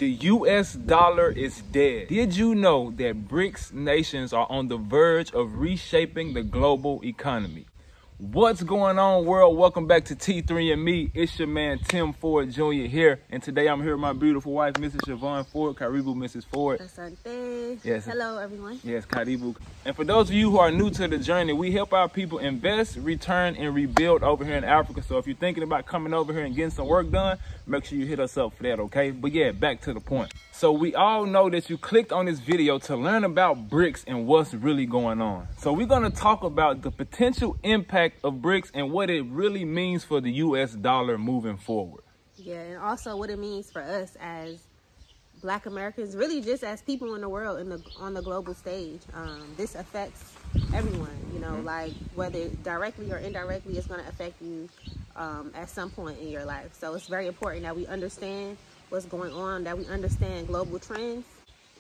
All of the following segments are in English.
The US dollar is dead. Did you know that BRICS nations are on the verge of reshaping the global economy? What's going on, world? Welcome back to T3 and Me. It's your man Tim Ford Jr. here, and today I'm here with my beautiful wife, Mrs. Siobhan Ford. Karibu, Mrs. Ford. Asante. Yes. Hello, everyone. Yes, Karibu. And for those of you who are new to the journey, we help our people invest, return, and rebuild over here in Africa. So if you're thinking about coming over here and getting some work done, make sure you hit us up for that, okay? But yeah, back to the point. So we all know that you clicked on this video to learn about BRICS and what's really going on. So we're going to talk about the potential impact of BRICS and what it really means for the US dollar moving forward. Yeah, and also what it means for us as Black Americans, really just as people in the world on the global stage. This affects everyone, you know, like whether directly or indirectly, it's going to affect you at some point in your life. So it's very important that we understand what's going on, that we understand global trends,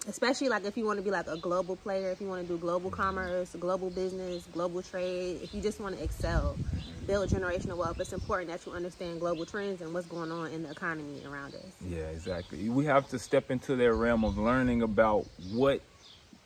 especially like if you want to be like a global player, if you want to do global commerce, global business, global trade, if you just want to excel, build generational wealth, it's important that you understand global trends and what's going on in the economy around us. Yeah, exactly. We have to step into their realm of learning about what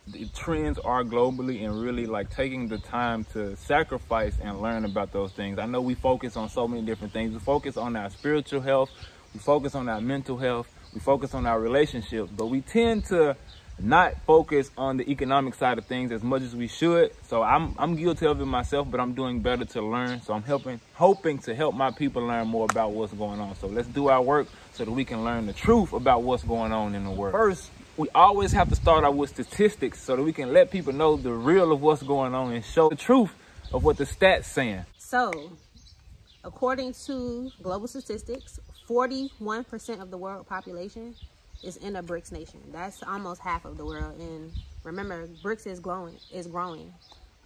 the trends are globally and really like taking the time to sacrifice and learn about those things. I know we focus on so many different things. We focus on our spiritual health, we focus on our mental health, we focus on our relationships, but we tend to not focus on the economic side of things as much as we should. So I'm guilty of it myself, but I'm doing better to learn. So I'm hoping to help my people learn more about what's going on. So let's do our work so that we can learn the truth about what's going on in the world. First, we always have to start out with statistics so that we can let people know the real of what's going on and show the truth of what the stats saying. So, according to global statistics, 41% of the world population is in a BRICS nation. That's almost half of the world. And remember, BRICS is growing.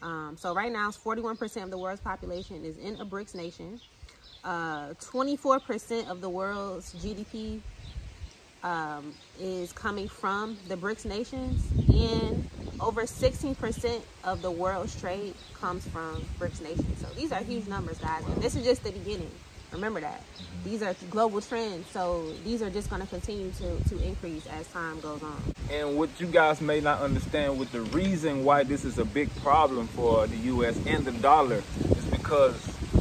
So right now, 41% of the world's population is in a BRICS nation. 24% of the world's GDP is coming from the BRICS nations, and over 16% of the world's trade comes from BRICS nations. So these are huge numbers, guys. And this is just the beginning. Remember that. These are global trends, so these are just going to continue to increase as time goes on. And what you guys may not understand with the reason why this is a big problem for the US and the dollar is because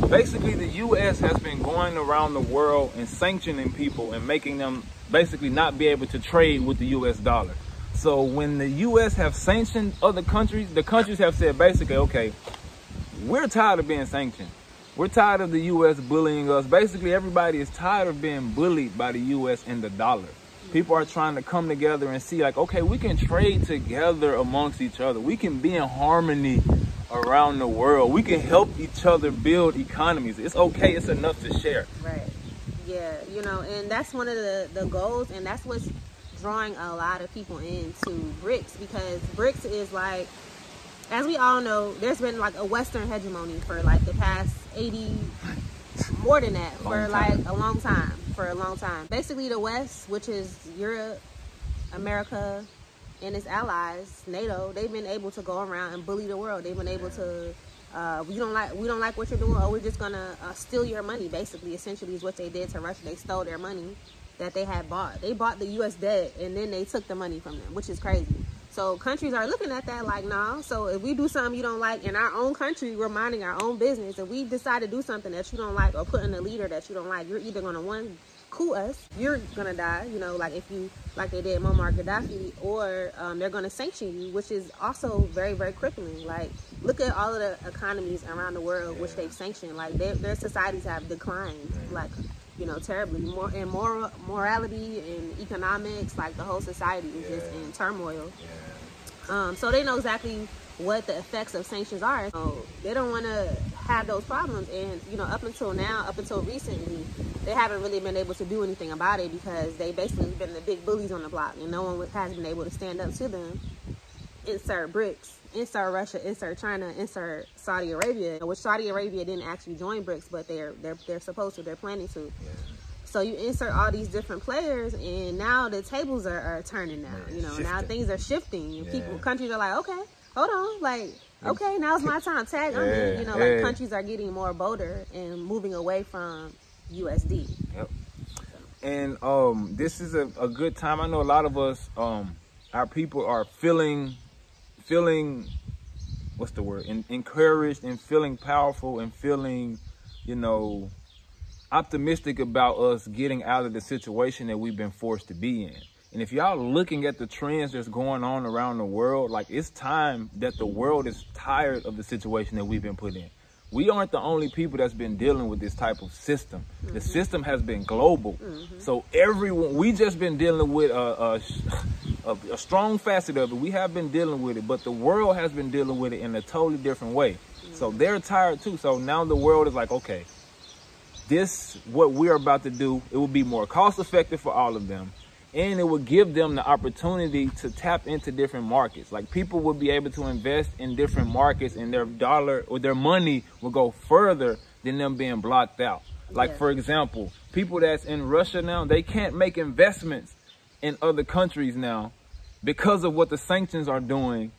basically the US has been going around the world and sanctioning people and making them basically not be able to trade with the US dollar. So when the US have sanctioned other countries, the countries have said basically, okay, we're tired of being sanctioned. We're tired of the US bullying us. Basically, everybody is tired of being bullied by the US and the dollar. People are trying to come together and see like, okay, we can trade together amongst each other. We can be in harmony around the world. We can help each other build economies. It's okay. It's enough to share. Right. Yeah, you know, and that's one of the goals, and that's what's drawing a lot of people into BRICS, because BRICS is like, as we all know, there's been like a Western hegemony for like the past 80, more than that, for a long time. Basically the West, which is Europe, America, and its allies, NATO, they've been able to go around and bully the world. They've been able to, we don't like what you're doing, or we're just gonna steal your money, basically, essentially is what they did to Russia. They stole their money that they had bought. They bought the US debt, and then they took the money from them, which is crazy. So countries are looking at that like, nah. So if we do something you don't like in our own country, we're minding our own business. If we decide to do something that you don't like or put in a leader that you don't like, you're either gonna coup us, you're gonna die, you know, like if you, like they did Muammar Gaddafi, or they're gonna sanction you, which is also very, very crippling. Like, look at all of the economies around the world which they've sanctioned. Like their societies have declined, like, you know, terribly. Morality and economics, like the whole society is just in turmoil. So they know exactly what the effects of sanctions are. So they don't want to have those problems. And, you know, up until recently, they haven't really been able to do anything about it because they basically been the big bullies on the block, and no one has been able to stand up to them. Insert BRICS, insert Russia, insert China, insert Saudi Arabia, which Saudi Arabia didn't actually join BRICS, but they're supposed to, they're planning to. So you insert all these different players, and now the tables are turning now. You know, now things are shifting. And countries are like, okay, hold on, like, okay, now's my time. Tag on me. You know, like countries are getting more bolder and moving away from USD. And this is a good time. I know a lot of us, our people are feeling, what's the word? Encouraged and feeling powerful and feeling, you know, optimistic about us getting out of the situation that we've been forced to be in. And if y'all looking at the trends that's going on around the world, like, it's time that the world is tired of the situation that we've been put in. We aren't the only people that's been dealing with this type of system. The system has been global. So everyone, we just been dealing with a strong facet of it. We have been dealing with it, but the world has been dealing with it in a totally different way. So they're tired too. So now the world is like, okay, this, what we're about to do, it will be more cost effective for all of them. And it will give them the opportunity to tap into different markets. Like, people will be able to invest in different markets, and their dollar or their money will go further than them being blocked out. Like, for example, people that's in Russia now, they can't make investments in other countries now because of what the sanctions are doing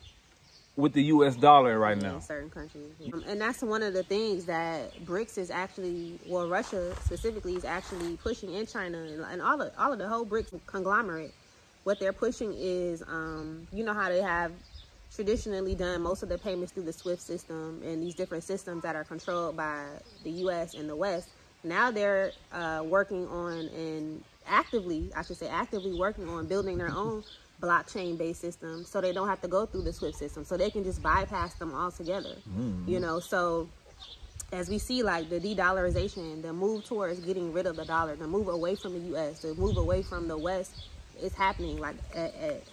with the US dollar right now. In certain countries. And that's one of the things that BRICS is actually, well, Russia specifically is actually pushing in China and all of the whole BRICS conglomerate. What they're pushing is, you know how they have traditionally done most of the payments through the SWIFT system and these different systems that are controlled by the US and the West. Now they're working on, and actively working on building their own blockchain-based system, so they don't have to go through the SWIFT system, so they can just bypass them altogether. You know, so as we see, like, the de-dollarization, the move towards getting rid of the dollar, the move away from the US, the move away from the West, is happening like at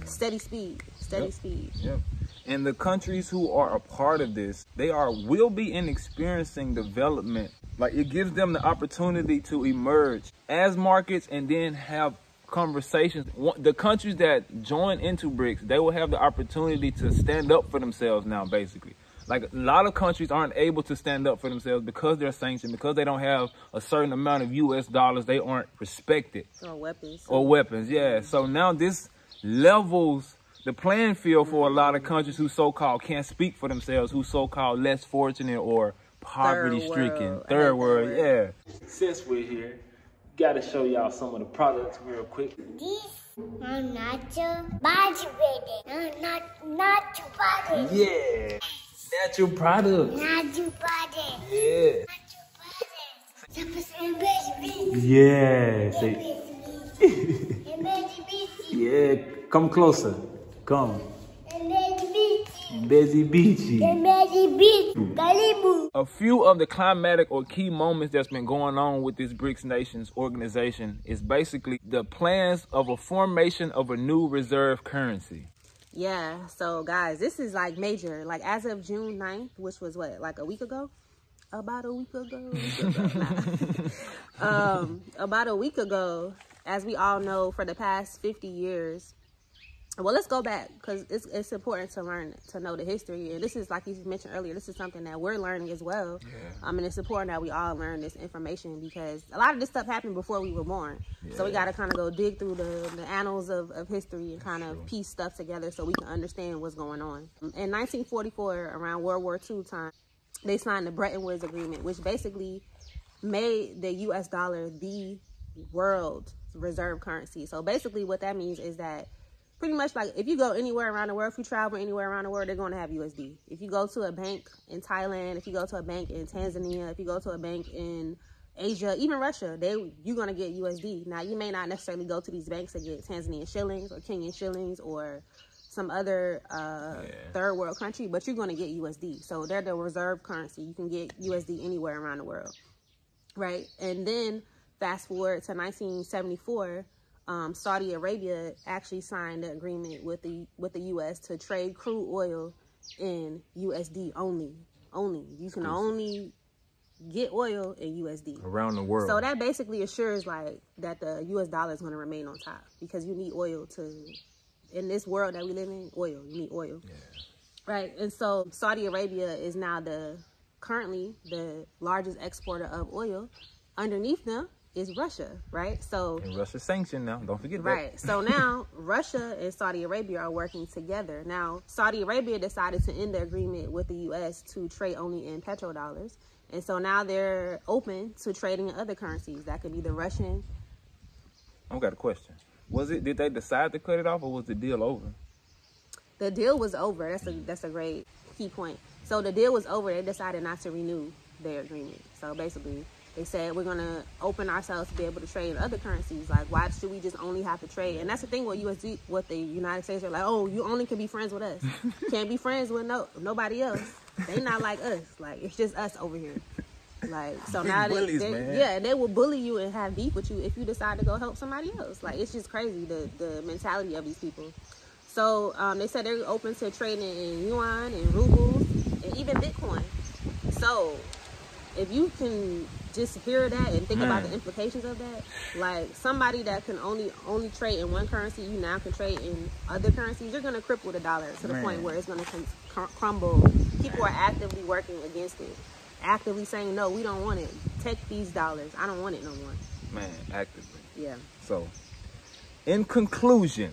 steady speed. Yep. And the countries who are a part of this, will be experiencing development. Like, it gives them the opportunity to emerge as markets and then have conversations. The countries that join into BRICS, they will have the opportunity to stand up for themselves now, basically. Like, a lot of countries aren't able to stand up for themselves because they're sanctioned, because they don't have a certain amount of US dollars, they aren't respected. Or weapons, yeah. So now this levels the playing field for a lot of countries who so-called can't speak for themselves, who so-called less fortunate or poverty-stricken. Third world, yeah. Since we're here, gotta show y'all some of the products real quick. This natural body ready. Natural body. Yeah. Natural product. Natural body. Yeah. Natural body. Yeah. Yeah. Come closer. Come. A few of the climatic or key moments that's been going on with this BRICS nations organization is basically the plans of a formation of a new reserve currency. Yeah, so guys, this is like major. Like, as of June 9th, which was what, like a week ago? About a week ago? About a week ago, as we all know, for the past 50 years, well, let's go back, because it's important to know the history. And this is, like you mentioned earlier, this is something that we're learning as well. Yeah. And it's important that we all learn this information, because a lot of this stuff happened before we were born. Yeah. So we got to kind of go dig through the annals of history and kind of piece stuff together so we can understand what's going on. In 1944, around World War II time, they signed the Bretton Woods Agreement, which basically made the US dollar the world reserve currency. So basically what that means is that pretty much, like, if you go anywhere around the world, if you travel anywhere around the world, they're going to have USD. If you go to a bank in Thailand, if you go to a bank in Tanzania, if you go to a bank in Asia, even Russia, you're going to get USD. Now, you may not necessarily go to these banks and get Tanzanian shillings or Kenyan shillings or some other third world country, but you're going to get USD. So they're the reserve currency. You can get USD anywhere around the world, right? And then fast forward to 1974, Saudi Arabia actually signed an agreement with the U.S. to trade crude oil in USD only. You can only get oil in USD around the world. So that basically assures, like, that the U.S. dollar is going to remain on top, because you need oil in this world that we live in. You need oil, right? And so Saudi Arabia is now currently the largest exporter of oil. Underneath them is Russia, right? So, and Russia's sanctioned now, don't forget that. Right. So now Russia and Saudi Arabia are working together. Now, Saudi Arabia decided to end the agreement with the U.S. to trade only in petrodollars. And so now they're open to trading in other currencies. That could be the Russian I've got a question. Did they decide to cut it off, or was the deal over? The deal was over. That's a great key point. So the deal was over. They decided not to renew their agreement. So basically, they said we're gonna open ourselves to be able to trade in other currencies. Like, why should we just only have to trade? And that's the thing with USD, what the United States are like. Oh, you only can be friends with us. Can't be friends with nobody else. They not like us. Like, it's just us over here. Like, so now they will bully you and have beef with you if you decide to go help somebody else. Like, it's just crazy, the mentality of these people. So they said they're open to trading in yuan and rubles and even Bitcoin. So if you can just hear that and think about the implications of that, like, somebody that can only trade in one currency, you now can trade in other currencies. You're going to cripple the dollar to the point where it's going to crumble. People are actively working against it, actively saying, no, we don't want it. Take these dollars. I don't want it no more. Man, actively. Yeah. So, in conclusion,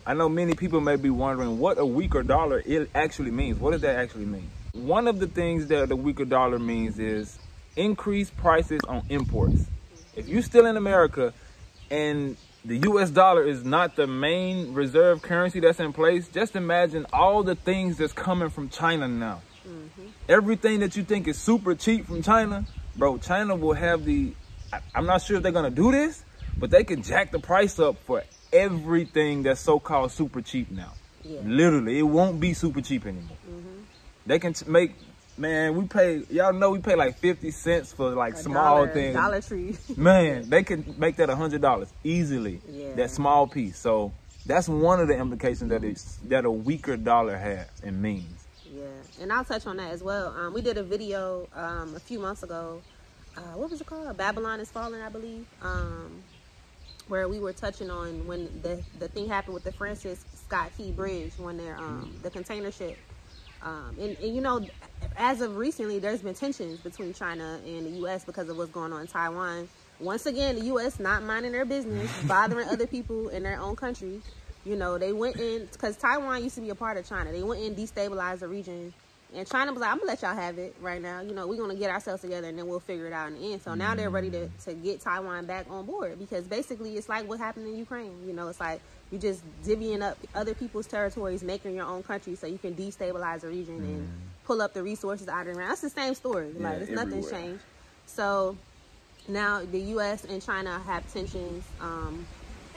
I know many people may be wondering what a weaker dollar it actually means. What does that actually mean? One of the things that the weaker dollar means is increased prices on imports. If you're still in America and the US dollar is not the main reserve currency that's in place, just imagine all the things that's coming from China now. Everything that you think is super cheap from China, bro, China will have I'm not sure if they're gonna do this, but they can jack the price up for everything that's so-called super cheap now. Yeah. Literally, it won't be super cheap anymore. They can make, man, we pay like 50 cents for like small things. Dollar Tree. Man, they can make that $100 easily. Yeah. That small piece. So that's one of the implications that a weaker dollar has and means. Yeah, and I'll touch on that as well. We did a video a few months ago. What was it called? Babylon is Falling, I believe. Where we were touching on when the thing happened with the Francis Scott Key Bridge, when they're the container ship. And you know, as of recently, there's been tensions between China and the U.S. because of what's going on in Taiwan. Once again, the U.S. not minding their business, bothering other people in their own country. You know, they went in, because Taiwan used to be a part of China. They went in, destabilized the region. And China was like, I'm going to let y'all have it right now. You know, we're going to get ourselves together and then we'll figure it out in the end. So now they're ready to get Taiwan back on board, because basically it's like what happened in Ukraine. You know, it's like you just divvying up other people's territories, making your own country so you can destabilize the region and pull up the resources out of the ground. That's the same story. Yeah, like, nothing's changed. So now the U.S. and China have tensions,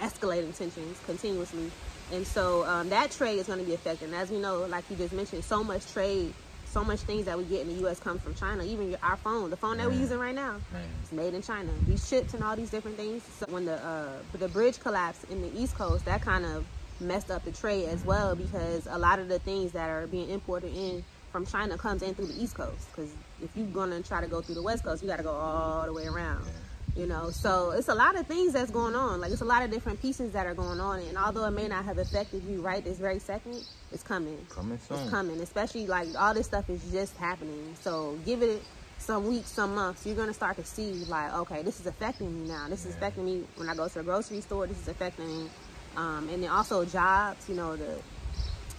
escalating tensions continuously. And so that trade is going to be affected. And as we know, like you just mentioned, so much trade, so much things that we get in the U.S. comes from China. Even our phone, the phone that we're using right now, it's made in China. These chips and all these different things. So when the bridge collapsed in the East Coast, that kind of messed up the trade as well, because a lot of the things that are being imported in from China comes in through the East Coast. Because if you're going to try to go through the West Coast, you got to go all the way around. You know, so it's a lot of things that's going on. Like, it's a lot of different pieces that are going on. And although it may not have affected you right this very second, it's coming. Coming soon. It's coming. Especially, like, all this stuff is just happening. So give it some weeks, some months. You're going to start to see, like, okay, this is affecting me now. This is affecting me when I go to the grocery store. This is affecting me. And then also jobs, you know,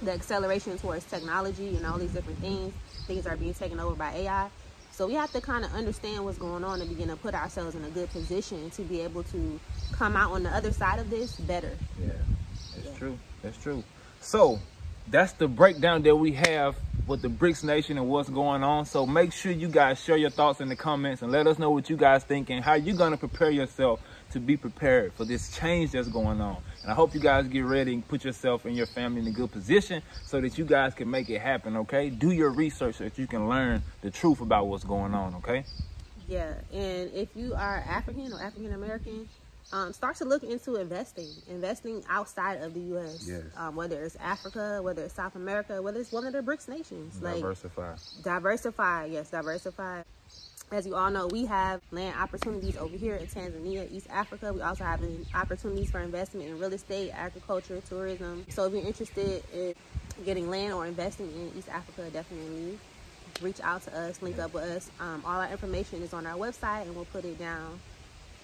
the acceleration towards technology and all these different things. Things are being taken over by AI. So we have to kind of understand what's going on and begin to put ourselves in a good position to be able to come out on the other side of this better. Yeah, that's true. That's true. So that's the breakdown that we have with the BRICS nation and what's going on. So make sure you guys share your thoughts in the comments and let us know what you guys think and how you're going to prepare yourself to be prepared for this change that's going on. And I hope you guys get ready and put yourself and your family in a good position so that you guys can make it happen, okay? Do your research so that you can learn the truth about what's going on, okay? Yeah, and if you are African or African American, start to look into investing outside of the U.S. Yes. Whether it's Africa, whether it's South America, whether it's one of the BRICS nations. Diversify, yes, diversify. As you all know, we have land opportunities over here in Tanzania, East Africa. We also have opportunities for investment in real estate, agriculture, tourism. So if you're interested in getting land or investing in East Africa, definitely reach out to us, link up with us. All our information is on our website, and we'll put it down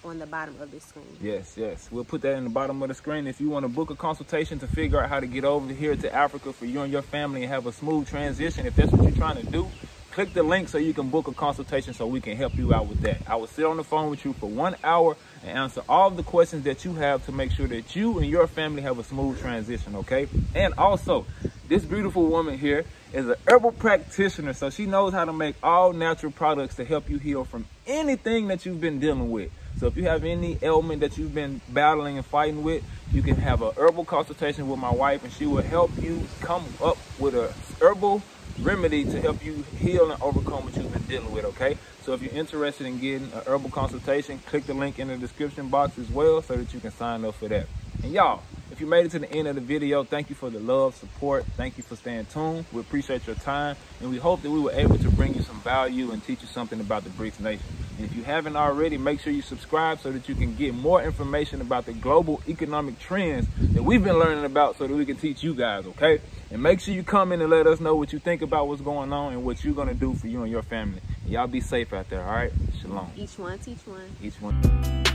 on the bottom of the screen. Yes, yes. We'll put that in the bottom of the screen. If you want to book a consultation to figure out how to get over here to Africa for you and your family and have a smooth transition, if that's what you're trying to do, click the link so you can book a consultation so we can help you out with that. I will sit on the phone with you for 1 hour and answer all of the questions that you have to make sure that you and your family have a smooth transition, okay? And also, this beautiful woman here is an herbal practitioner, so she knows how to make all natural products to help you heal from anything that you've been dealing with. So if you have any ailment that you've been battling and fighting with, you can have a herbal consultation with my wife, and she will help you come up with a herbal remedy to help you heal and overcome what you've been dealing with, okay? So if you're interested in getting a herbal consultation, click the link in the description box as well so that you can sign up for that. And y'all, if you made it to the end of the video, thank you for the love, support. Thank you for staying tuned. We appreciate your time, and we hope that we were able to bring you some value and teach you something about the BRICS nation. And if you haven't already, make sure you subscribe so that you can get more information about the global economic trends that we've been learning about so that we can teach you guys, okay? And make sure you come in and let us know what you think about what's going on and what you're going to do for you and your family. And y'all be safe out there, all right? Shalom. Each one teach one. Each one.